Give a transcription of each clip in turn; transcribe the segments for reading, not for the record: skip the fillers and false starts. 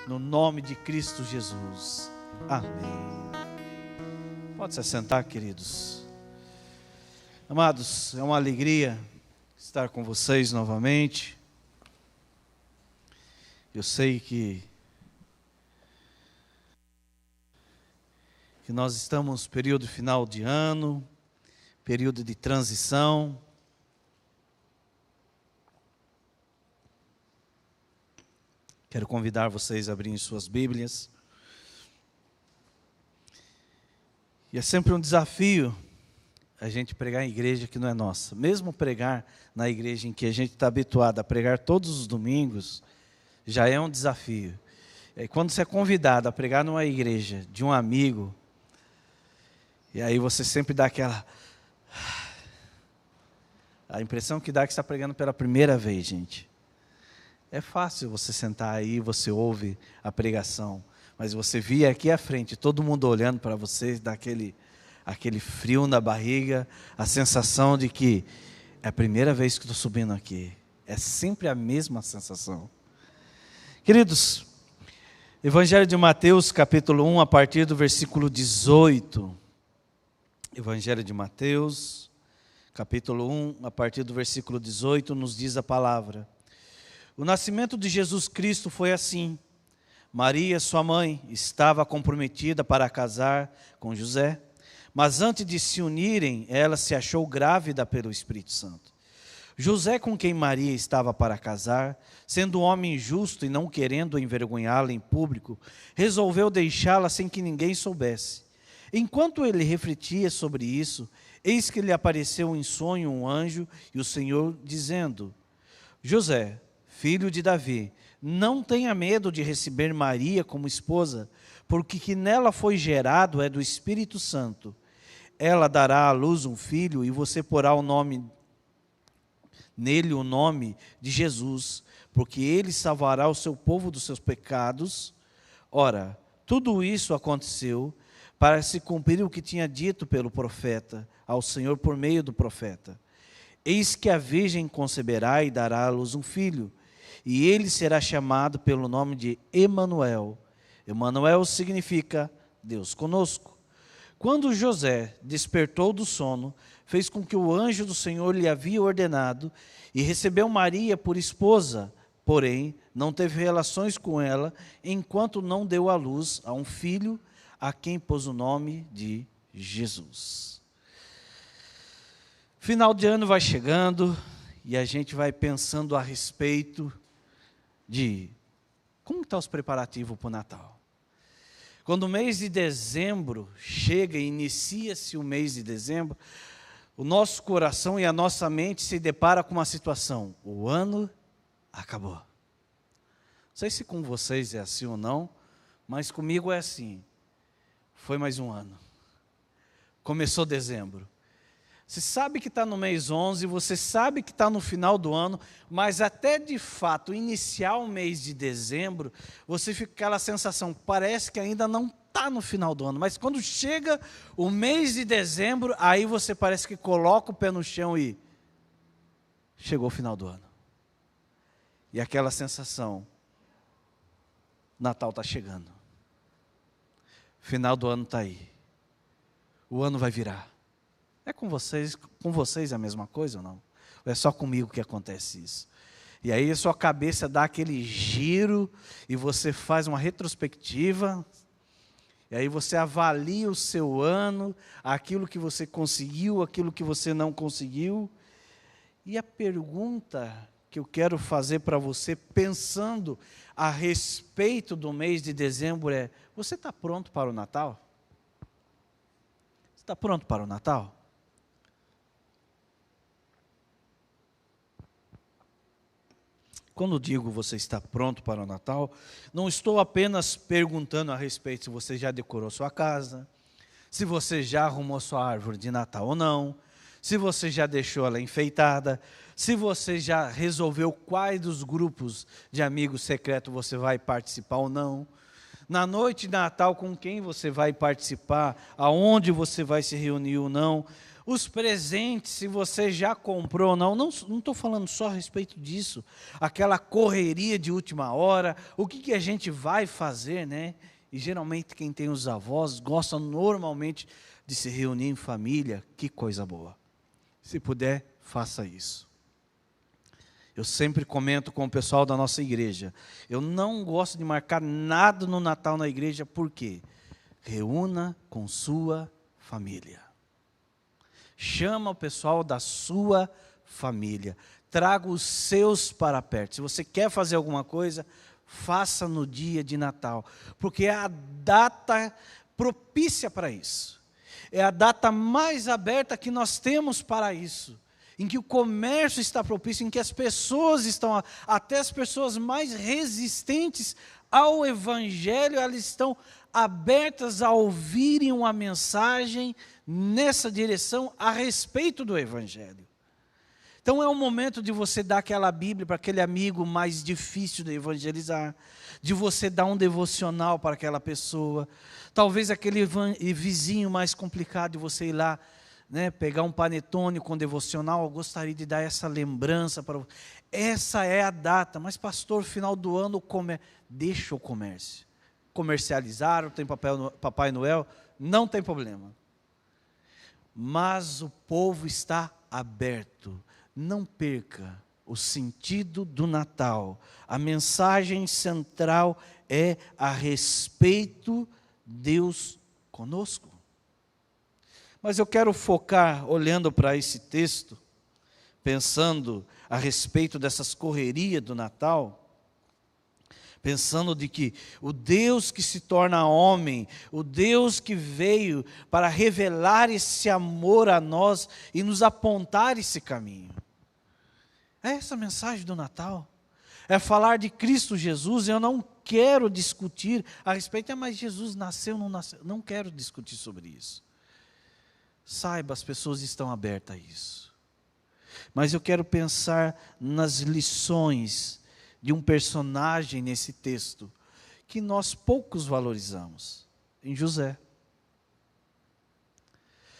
no nome de Cristo Jesus. Amém. Pode se assentar, queridos. Amados, é uma alegria estar com vocês novamente. Eu sei que nós estamos no período final de ano, período de transição. Quero convidar vocês a abrirem suas Bíblias. E é sempre um desafio a gente pregar em igreja que não é nossa. Mesmo pregar na igreja em que a gente está habituado a pregar todos os domingos, já é um desafio. E quando você é convidado a pregar numa igreja de um amigo, e aí você sempre dá aquela... A impressão que dá é que está pregando pela primeira vez, gente. É fácil você sentar aí, você ouve a pregação, mas você via aqui à frente, todo mundo olhando para você, dá aquele frio na barriga, a sensação de que é a primeira vez que estou subindo aqui. É sempre a mesma sensação. Queridos, Evangelho de Mateus, capítulo 1, a partir do versículo 18. Evangelho de Mateus, capítulo 1, a partir do versículo 18, nos diz a palavra. O nascimento de Jesus Cristo foi assim. Maria, sua mãe, estava comprometida para casar com José, mas antes de se unirem, ela se achou grávida pelo Espírito Santo. José, com quem Maria estava para casar, sendo um homem justo e não querendo envergonhá-la em público, resolveu deixá-la sem que ninguém soubesse. Enquanto ele refletia sobre isso, eis que lhe apareceu em sonho um anjo e o Senhor dizendo: José, filho de Davi, não tenha medo de receber Maria como esposa, porque que nela foi gerado é do Espírito Santo. Ela dará à luz um filho e você porá nele o nome de Jesus, porque ele salvará o seu povo dos seus pecados. Ora, tudo isso aconteceu para se cumprir o que tinha dito pelo profeta ao Senhor por meio do profeta. Eis que a virgem conceberá e dará à luz um filho, e ele será chamado pelo nome de Emanuel. Emanuel significa Deus conosco. Quando José despertou do sono, fez com que o anjo do Senhor lhe havia ordenado e recebeu Maria por esposa, porém não teve relações com ela, enquanto não deu à luz a um filho, a quem pôs o nome de Jesus. Final de ano vai chegando e a gente vai pensando a respeito de como estão os preparativos para o Natal. Quando o mês de dezembro chega e inicia-se o mês de dezembro, o nosso coração e a nossa mente se depara com uma situação: o ano acabou. Não sei se com vocês é assim ou não, mas comigo é assim. Foi mais um ano. Começou dezembro. Você sabe que está no mês 11, você sabe que está no final do ano, mas até de fato iniciar o mês de dezembro, você fica com aquela sensação, parece que ainda não está no final do ano, mas quando chega o mês de dezembro, aí você parece que coloca o pé no chão e chegou o final do ano. E aquela sensação, Natal está chegando, final do ano está aí, o ano vai virar. É com vocês a mesma coisa ou não? Ou é só comigo que acontece isso? E aí a sua cabeça dá aquele giro e você faz uma retrospectiva, e aí você avalia o seu ano, aquilo que você conseguiu, aquilo que você não conseguiu. E a pergunta que eu quero fazer para você, pensando a respeito do mês de dezembro é: você está pronto para o Natal? Você está pronto para o Natal? Quando digo você está pronto para o Natal, não estou apenas perguntando a respeito se você já decorou sua casa, se você já arrumou sua árvore de Natal ou não, se você já deixou ela enfeitada, se você já resolveu quais dos grupos de amigos secretos você vai participar ou não, na noite de Natal com quem você vai participar, aonde você vai se reunir ou não. Os presentes, se você já comprou ou não estou falando só a respeito disso. Aquela correria de última hora, o que a gente vai fazer, né? E geralmente quem tem os avós gosta normalmente de se reunir em família. Que coisa boa. Se puder, faça isso. Eu sempre comento com o pessoal da nossa igreja. Eu não gosto de marcar nada no Natal na igreja, por quê? Reúna com sua família. Chama o pessoal da sua família. Traga os seus para perto. Se você quer fazer alguma coisa, faça no dia de Natal. Porque é a data propícia para isso. É a data mais aberta que nós temos para isso. Em que o comércio está propício, em que as pessoas estão, até as pessoas mais resistentes ao Evangelho, elas estão abertas a ouvirem uma mensagem nessa direção a respeito do Evangelho. Então é um momento de você dar aquela Bíblia para aquele amigo mais difícil de evangelizar, de você dar um devocional para aquela pessoa, talvez aquele vizinho mais complicado de você ir lá, né, pegar um panetone com devocional. Eu gostaria de dar essa lembrança para você. Essa é a data, mas pastor, final do ano, deixa o comércio. Comercializaram, tem Papai Noel, não tem problema. Mas o povo está aberto. Não perca o sentido do Natal. A mensagem central é a respeito Deus conosco. Mas eu quero focar, olhando para esse texto, pensando a respeito dessas correrias do Natal, pensando de que o Deus que se torna homem, o Deus que veio para revelar esse amor a nós e nos apontar esse caminho. É essa a mensagem do Natal. É falar de Cristo Jesus. Eu não quero discutir a respeito, mas Jesus nasceu ou não nasceu. Não quero discutir sobre isso. Saiba, as pessoas estão abertas a isso. Mas eu quero pensar nas lições de um personagem nesse texto, que nós poucos valorizamos, em José.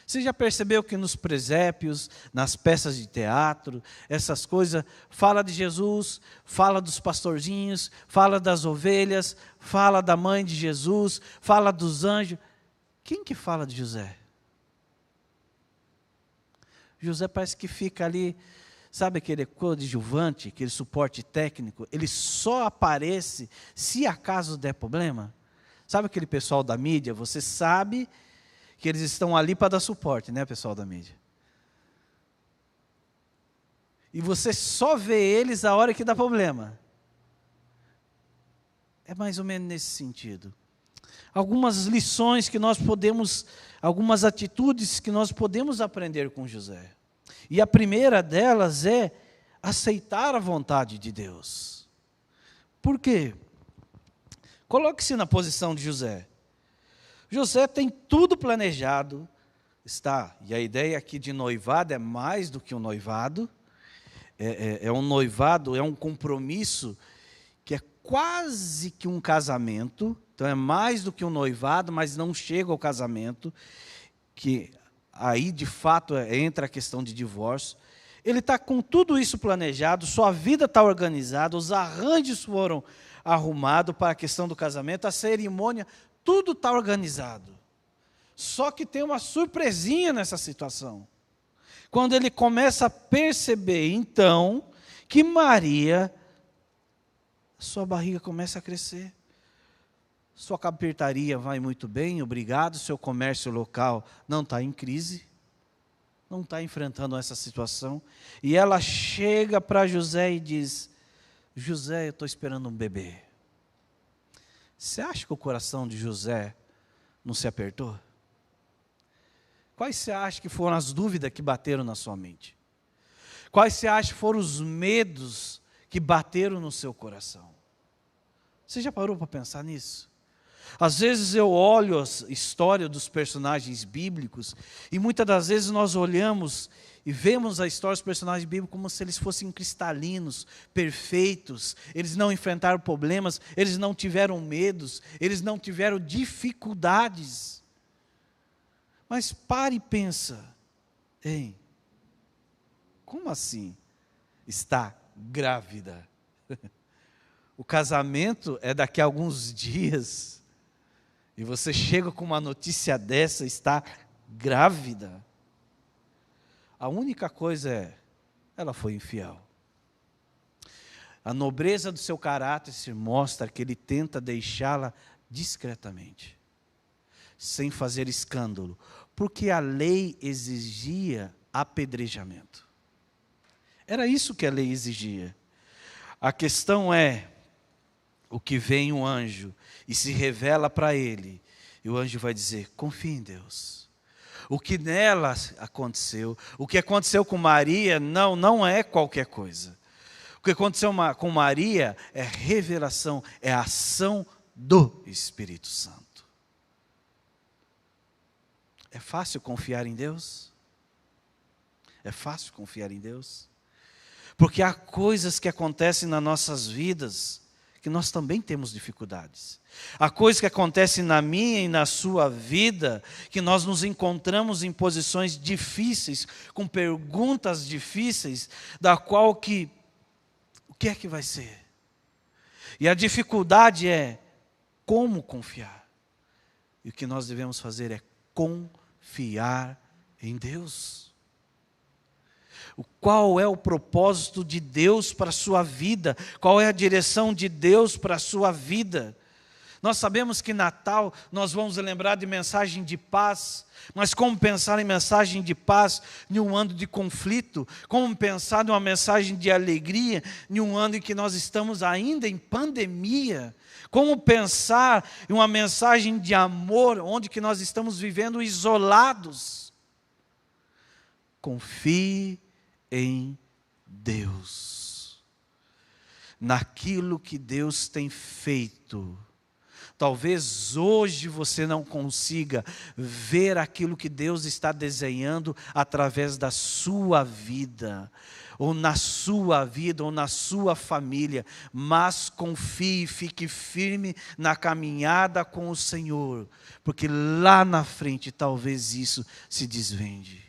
Você já percebeu que nos presépios, nas peças de teatro, essas coisas, fala de Jesus, fala dos pastorzinhos, fala das ovelhas, fala da mãe de Jesus, fala dos anjos. Quem que fala de José? José parece que fica ali, sabe aquele coadjuvante, aquele suporte técnico, ele só aparece se acaso der problema. Sabe aquele pessoal da mídia, você sabe que eles estão ali para dar suporte, né, pessoal da mídia? E você só vê eles a hora que dá problema. É mais ou menos nesse sentido. Algumas lições que nós podemos, algumas atitudes que nós podemos aprender com José. E a primeira delas é aceitar a vontade de Deus. Por quê? Coloque-se na posição de José. José tem tudo planejado, e a ideia aqui de noivado é mais do que um noivado, é um noivado, é um compromisso que é quase que um casamento, então é mais do que um noivado, mas não chega ao casamento, que aí de fato entra a questão de divórcio. Ele está com tudo isso planejado, sua vida está organizada, os arranjos foram arrumados para a questão do casamento, a cerimônia, tudo está organizado. Só que tem uma surpresinha nessa situação. Quando ele começa a perceber, então, que Maria, sua barriga começa a crescer. Sua carpintaria vai muito bem, obrigado. Seu comércio local não está em crise, não está enfrentando essa situação. E ela chega para José e diz: José, eu estou esperando um bebê. Você acha que o coração de José não se apertou? Quais você acha que foram as dúvidas que bateram na sua mente? Quais você acha que foram os medos que bateram no seu coração? Você já parou para pensar nisso? Às vezes eu olho a história dos personagens bíblicos e muitas das vezes nós olhamos e vemos a história dos personagens bíblicos como se eles fossem cristalinos, perfeitos. Eles não enfrentaram problemas, eles não tiveram medos, eles não tiveram dificuldades. Mas pare e pensa, Hein? Como assim? Está grávida. O casamento é daqui a alguns dias. E você chega com uma notícia dessa, está grávida. A única coisa é, ela foi infiel. A nobreza do seu caráter se mostra que ele tenta deixá-la discretamente, sem fazer escândalo, porque a lei exigia apedrejamento. Era isso que a lei exigia. A questão é, o que vem um anjo e se revela para ele, e o anjo vai dizer, confie em Deus. O que nela aconteceu, o que aconteceu com Maria, não é qualquer coisa. O que aconteceu com Maria é revelação, é a ação do Espírito Santo. É fácil confiar em Deus? É fácil confiar em Deus? Porque há coisas que acontecem nas nossas vidas que nós também temos dificuldades. Há coisas que acontecem na minha e na sua vida que nós nos encontramos em posições difíceis, com perguntas difíceis, da qual o que é que vai ser? E a dificuldade é como confiar. E o que nós devemos fazer é confiar em Deus. Qual é o propósito de Deus para a sua vida? Qual é a direção de Deus para a sua vida? Nós sabemos que Natal nós vamos lembrar de mensagem de paz, mas como pensar em mensagem de paz em um ano de conflito? Como pensar em uma mensagem de alegria em um ano em que nós estamos ainda em pandemia? Como pensar em uma mensagem de amor onde que nós estamos vivendo isolados? Confie em Deus, naquilo que Deus tem feito. Talvez hoje você não consiga ver aquilo que Deus está desenhando através da sua vida, ou na sua vida, ou na sua família, mas confie, fique firme na caminhada com o Senhor, porque lá na frente talvez isso se desvende.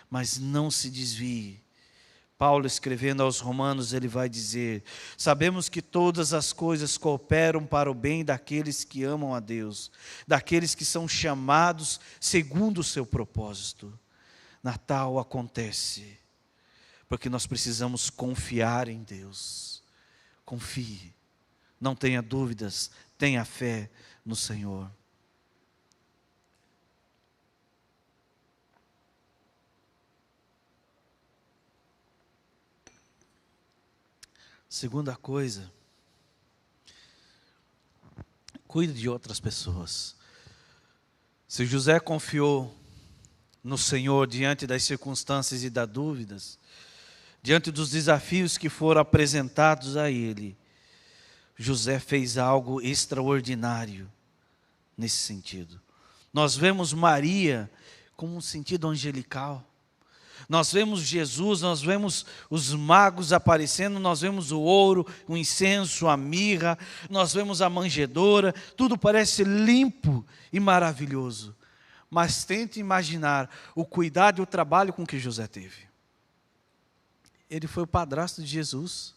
Mas não se desvie. Paulo, escrevendo aos Romanos, ele vai dizer, sabemos que todas as coisas cooperam para o bem daqueles que amam a Deus, daqueles que são chamados segundo o seu propósito. Natal acontece, porque nós precisamos confiar em Deus. Confie, não tenha dúvidas, tenha fé no Senhor. Segunda coisa, cuide de outras pessoas. Se José confiou no Senhor diante das circunstâncias e das dúvidas, diante dos desafios que foram apresentados a ele, José fez algo extraordinário nesse sentido. Nós vemos Maria com um sentido angelical. Nós vemos Jesus, nós vemos os magos aparecendo, nós vemos o ouro, o incenso, a mirra, nós vemos a manjedoura, tudo parece limpo e maravilhoso. Mas tente imaginar o cuidado e o trabalho com que José teve. Ele foi o padrasto de Jesus.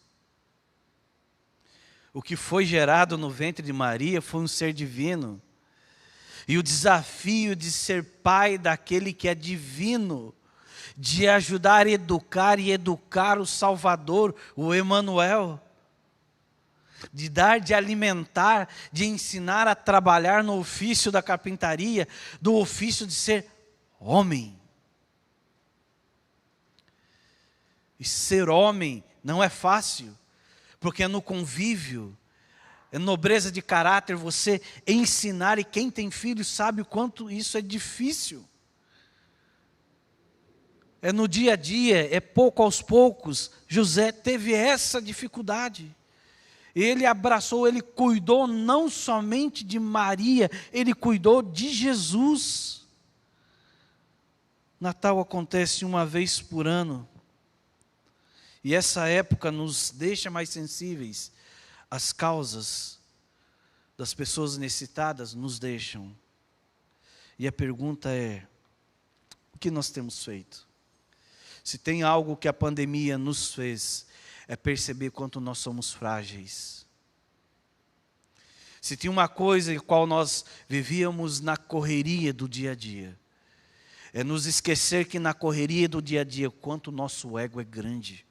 O que foi gerado no ventre de Maria foi um ser divino. E o desafio de ser pai daquele que é divino, de ajudar a educar e educar o Salvador, o Emanuel, de dar, de alimentar, de ensinar a trabalhar no ofício da carpintaria, do ofício de ser homem. E ser homem não é fácil, porque é no convívio, é nobreza de caráter você ensinar, e quem tem filho sabe o quanto isso é difícil. É no dia a dia, é pouco aos poucos. José teve essa dificuldade. Ele abraçou, ele cuidou não somente de Maria, ele cuidou de Jesus. Natal acontece uma vez por ano. E essa época nos deixa mais sensíveis. As causas das pessoas necessitadas nos deixam. E a pergunta é, o que nós temos feito? Se tem algo que a pandemia nos fez, é perceber quanto nós somos frágeis. Se tinha uma coisa em qual nós vivíamos na correria do dia a dia, é nos esquecer que na correria do dia a dia, quanto o nosso ego é grande.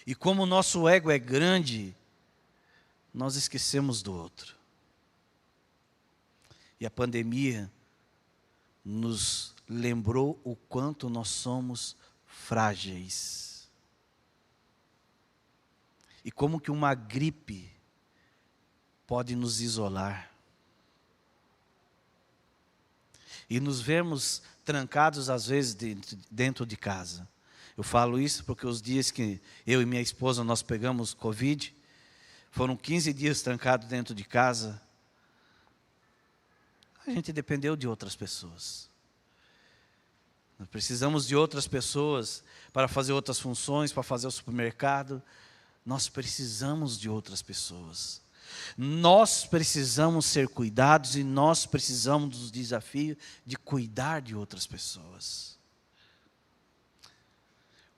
E como o nosso ego é grande, nós esquecemos do outro. E a pandemia nos lembrou o quanto nós somos frágeis. E como que uma gripe pode nos isolar. E nos vemos trancados às vezes dentro de casa. Eu falo isso porque os dias que eu e minha esposa nós pegamos Covid, foram 15 dias trancados dentro de casa. A gente dependeu de outras pessoas. Nós precisamos de outras pessoas para fazer outras funções, para fazer o supermercado. Nós precisamos de outras pessoas. Nós precisamos ser cuidados e nós precisamos do desafio de cuidar de outras pessoas.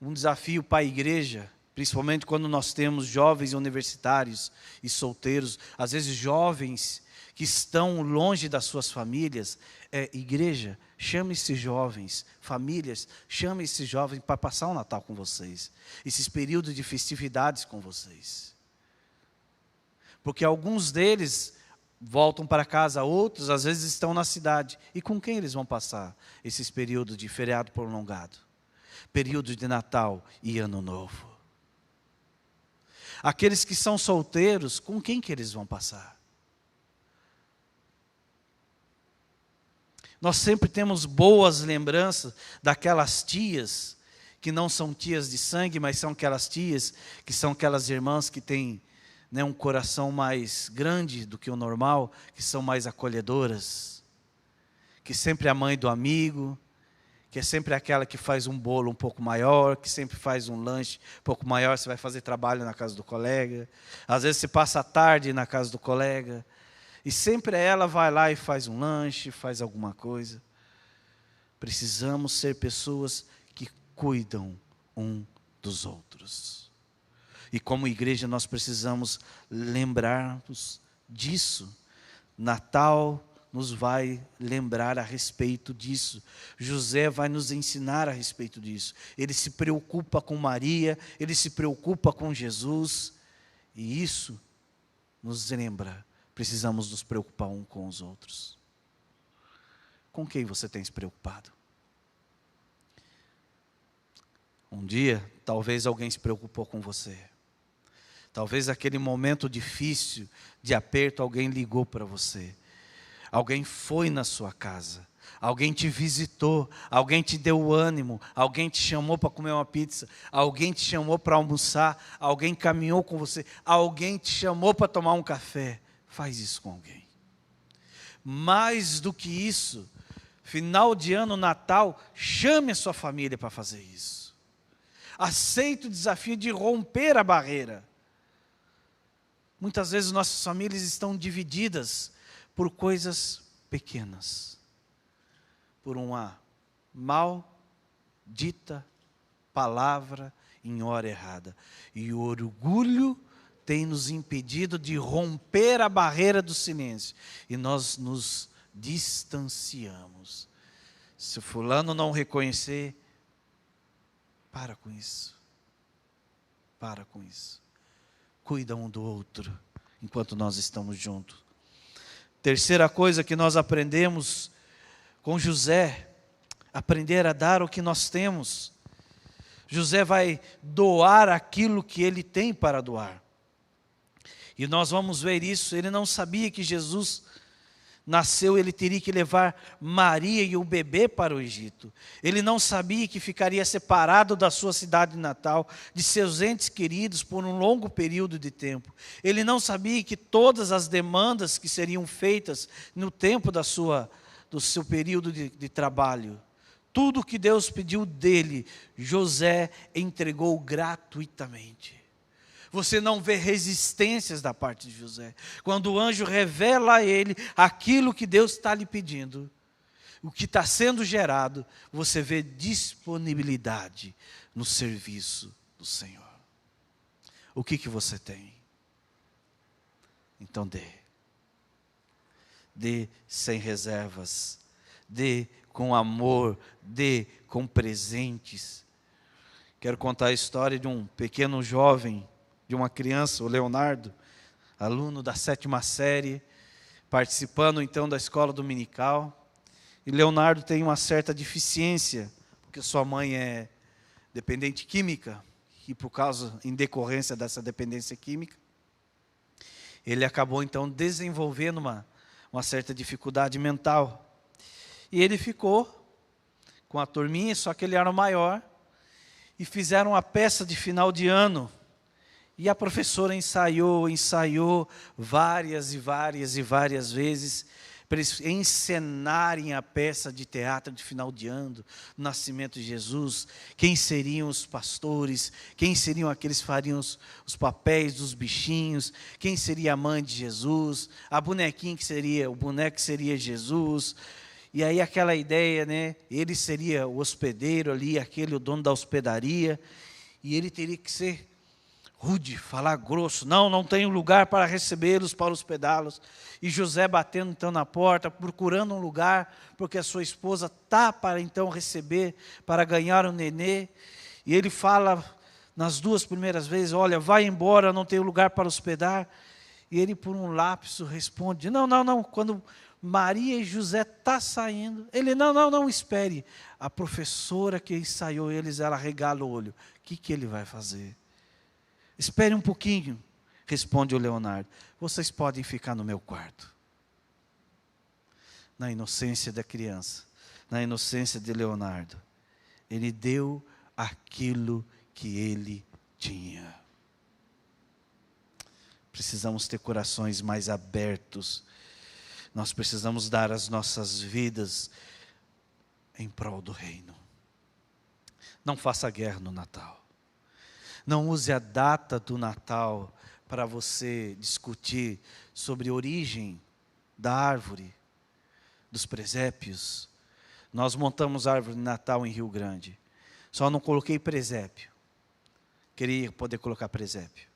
Um desafio para a igreja, principalmente quando nós temos jovens universitários e solteiros, às vezes jovens que estão longe das suas famílias, igreja, chame esses jovens, famílias, chame esses jovens para passar o Natal com vocês, esses períodos de festividades com vocês. Porque alguns deles voltam para casa, outros às vezes estão na cidade. E com quem eles vão passar esses períodos de feriado prolongado? Período de Natal e Ano Novo. Aqueles que são solteiros, com quem que eles vão passar? Nós sempre temos boas lembranças daquelas tias, que não são tias de sangue, mas são aquelas tias, que são aquelas irmãs que têm um coração mais grande do que o normal, que são mais acolhedoras, que sempre é a mãe do amigo, que é sempre aquela que faz um bolo um pouco maior, que sempre faz um lanche um pouco maior, você vai fazer trabalho na casa do colega, às vezes você passa a tarde na casa do colega, e sempre ela vai lá e faz um lanche, faz alguma coisa. Precisamos ser pessoas que cuidam um dos outros. E como igreja nós precisamos lembrar-nos disso. Natal nos vai lembrar a respeito disso. José vai nos ensinar a respeito disso. Ele se preocupa com Maria, ele se preocupa com Jesus. E isso nos lembra, precisamos nos preocupar um com os outros. Com quem você tem se preocupado? Um dia, talvez alguém se preocupou com você. Talvez aquele momento difícil, de aperto, alguém ligou para você. Alguém foi na sua casa. Alguém te visitou. Alguém te deu ânimo. Alguém te chamou para comer uma pizza. Alguém te chamou para almoçar. Alguém caminhou com você. Alguém te chamou para tomar um café. Faz isso com alguém. Mais do que isso, final de ano, Natal, chame a sua família para fazer isso. Aceite o desafio de romper a barreira. Muitas vezes nossas famílias estão divididas por coisas pequenas. Por uma maldita palavra em hora errada. E o orgulho tem nos impedido de romper a barreira do silêncio. E nós nos distanciamos. Se fulano não reconhecer, para com isso. Para com isso. Cuida um do outro, enquanto nós estamos juntos. Terceira coisa que nós aprendemos com José, aprender a dar o que nós temos. José vai doar aquilo que ele tem para doar. E nós vamos ver isso, ele não sabia que Jesus nasceu, ele teria que levar Maria e o bebê para o Egito. Ele não sabia que ficaria separado da sua cidade natal, de seus entes queridos por um longo período de tempo. Ele não sabia que todas as demandas que seriam feitas no tempo do seu período de trabalho, tudo o que Deus pediu dele, José entregou gratuitamente. Você não vê resistências da parte de José. Quando o anjo revela a ele aquilo que Deus está lhe pedindo, o que está sendo gerado, você vê disponibilidade no serviço do Senhor. O que você tem? Então dê. Dê sem reservas. Dê com amor. Dê com presentes. Quero contar a história de um pequeno jovem, de uma criança, o Leonardo, aluno da 7ª série, participando então da escola dominical. E Leonardo tem uma certa deficiência, porque sua mãe é dependente química, e por causa, em decorrência dessa dependência química, ele acabou então desenvolvendo uma certa dificuldade mental. E ele ficou com a turminha, só que ele era o maior, e fizeram uma peça de final de ano. E a professora ensaiou várias vezes, para eles encenarem a peça de teatro de final de ano, o nascimento de Jesus, quem seriam os pastores, quem seriam aqueles que fariam os papéis dos bichinhos, quem seria a mãe de Jesus, a bonequinha que seria, o boneco que seria Jesus. E aí aquela ideia, né? Ele seria o hospedeiro ali, aquele o dono da hospedaria, e ele teria que ser rude, falar grosso, não tenho lugar para recebê-los, para hospedá-los. E José batendo então na porta, procurando um lugar, porque a sua esposa está para então receber, para ganhar um nenê. E ele fala nas 2 primeiras vezes, olha, vai embora, não tenho lugar para hospedar. E ele por um lapso responde, não, quando Maria e José estão saindo, ele, não, espere. A professora que ensaiou eles, ela regala o olho, o que ele vai fazer? Espere um pouquinho, responde o Leonardo. Vocês podem ficar no meu quarto. Na inocência da criança, na inocência de Leonardo, ele deu aquilo que ele tinha. Precisamos ter corações mais abertos. Nós precisamos dar as nossas vidas em prol do reino. Não faça guerra no Natal. Não use a data do Natal para você discutir sobre a origem da árvore, dos presépios. Nós montamos árvore de Natal em Rio Grande. Só não coloquei presépio. Queria poder colocar presépio.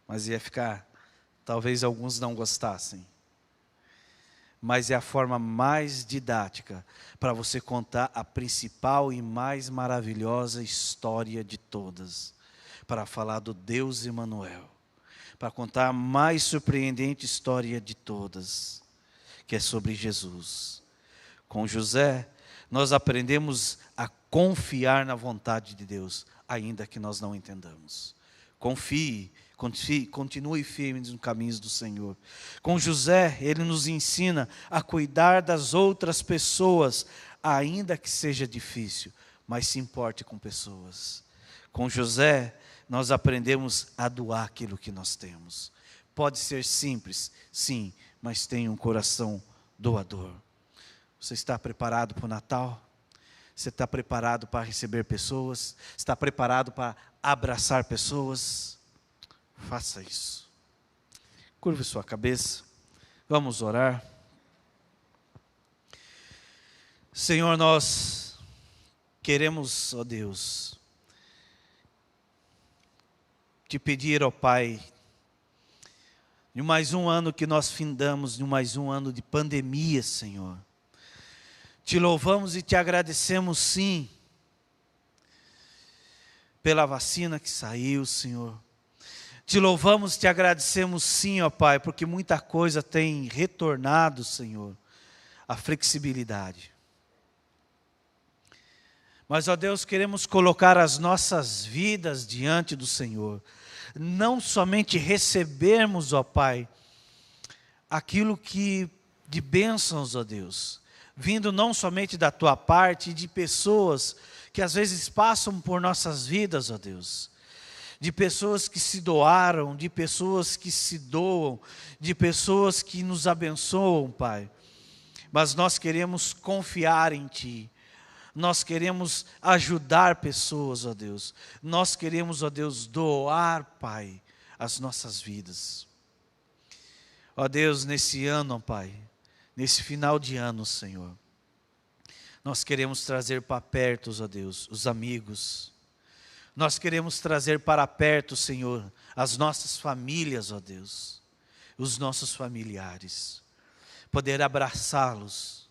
Mas ia ficar, talvez alguns não gostassem. Mas é a forma mais didática para você contar a principal e mais maravilhosa história de todas. Para falar do Deus Emanuel, para contar a mais surpreendente história de todas, que é sobre Jesus. Com José, nós aprendemos a confiar na vontade de Deus, ainda que nós não entendamos. Confie, continue firme nos caminhos do Senhor. Com José, ele nos ensina a cuidar das outras pessoas, ainda que seja difícil, mas se importe com pessoas. Com José, nós aprendemos a doar aquilo que nós temos. Pode ser simples, sim, mas tenha um coração doador. Você está preparado para o Natal? Você está preparado para receber pessoas? Está preparado para abraçar pessoas? Faça isso. Curve sua cabeça. Vamos orar. Senhor, nós queremos, ó Deus, te pedir, ó Pai, de mais um ano que nós findamos, de mais um ano de pandemia, Senhor. Te louvamos e te agradecemos, sim, pela vacina que saiu, Senhor. Te louvamos e te agradecemos, sim, ó Pai, porque muita coisa tem retornado, Senhor, à flexibilidade. Mas, ó Deus, queremos colocar as nossas vidas diante do Senhor. Não somente recebermos, ó Pai, aquilo que de bênçãos, ó Deus, vindo não somente da Tua parte, de pessoas que às vezes passam por nossas vidas, ó Deus. De pessoas que se doaram, de pessoas que se doam, de pessoas que nos abençoam, Pai. Mas nós queremos confiar em Ti. Nós queremos ajudar pessoas, ó Deus. Nós queremos, ó Deus, doar, Pai, as nossas vidas. Ó Deus, nesse ano, ó Pai, nesse final de ano, Senhor, Nós queremos trazer para perto, ó Deus, os amigos. Nós queremos trazer para perto, Senhor, as nossas famílias, ó Deus, os nossos familiares. Poder abraçá-los,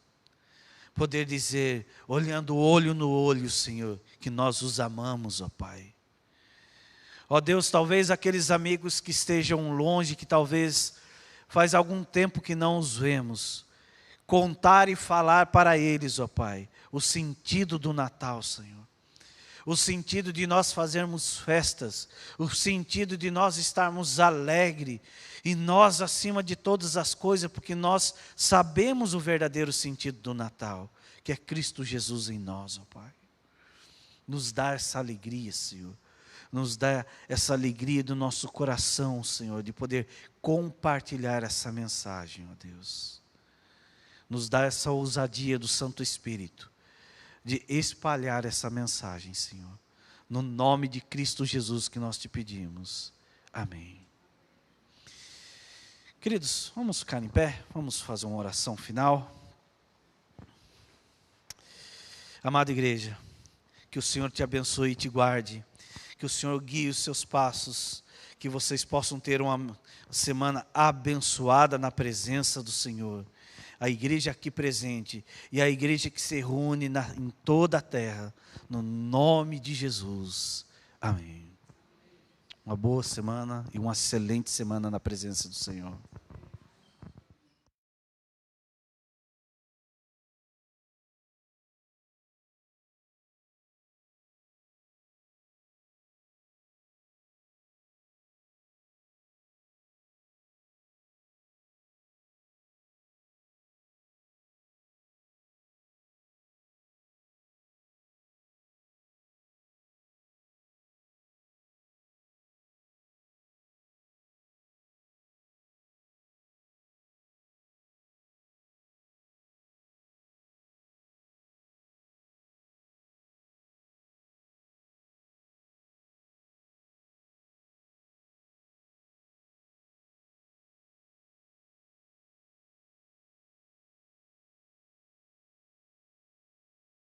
poder dizer, olhando olho no olho, Senhor, que nós os amamos, ó Pai. Ó Deus, talvez aqueles amigos que estejam longe, que talvez faz algum tempo que não os vemos, contar e falar para eles, ó Pai, o sentido do Natal, Senhor. O sentido de nós fazermos festas, o sentido de nós estarmos alegres, e nós acima de todas as coisas, porque nós sabemos o verdadeiro sentido do Natal, que é Cristo Jesus em nós, ó Pai. Nos dá essa alegria, Senhor. Nos dá essa alegria do nosso coração, Senhor, de poder compartilhar essa mensagem, ó Deus. Nos dá essa ousadia do Santo Espírito, de espalhar essa mensagem, Senhor. No nome de Cristo Jesus que nós te pedimos. Amém. Queridos, vamos ficar em pé, vamos fazer uma oração final. Amada igreja, que o Senhor te abençoe e te guarde, que o Senhor guie os seus passos, que vocês possam ter uma semana abençoada na presença do Senhor. A igreja aqui presente e a igreja que se reúne em toda a terra, no nome de Jesus. Amém. Uma boa semana e uma excelente semana na presença do Senhor.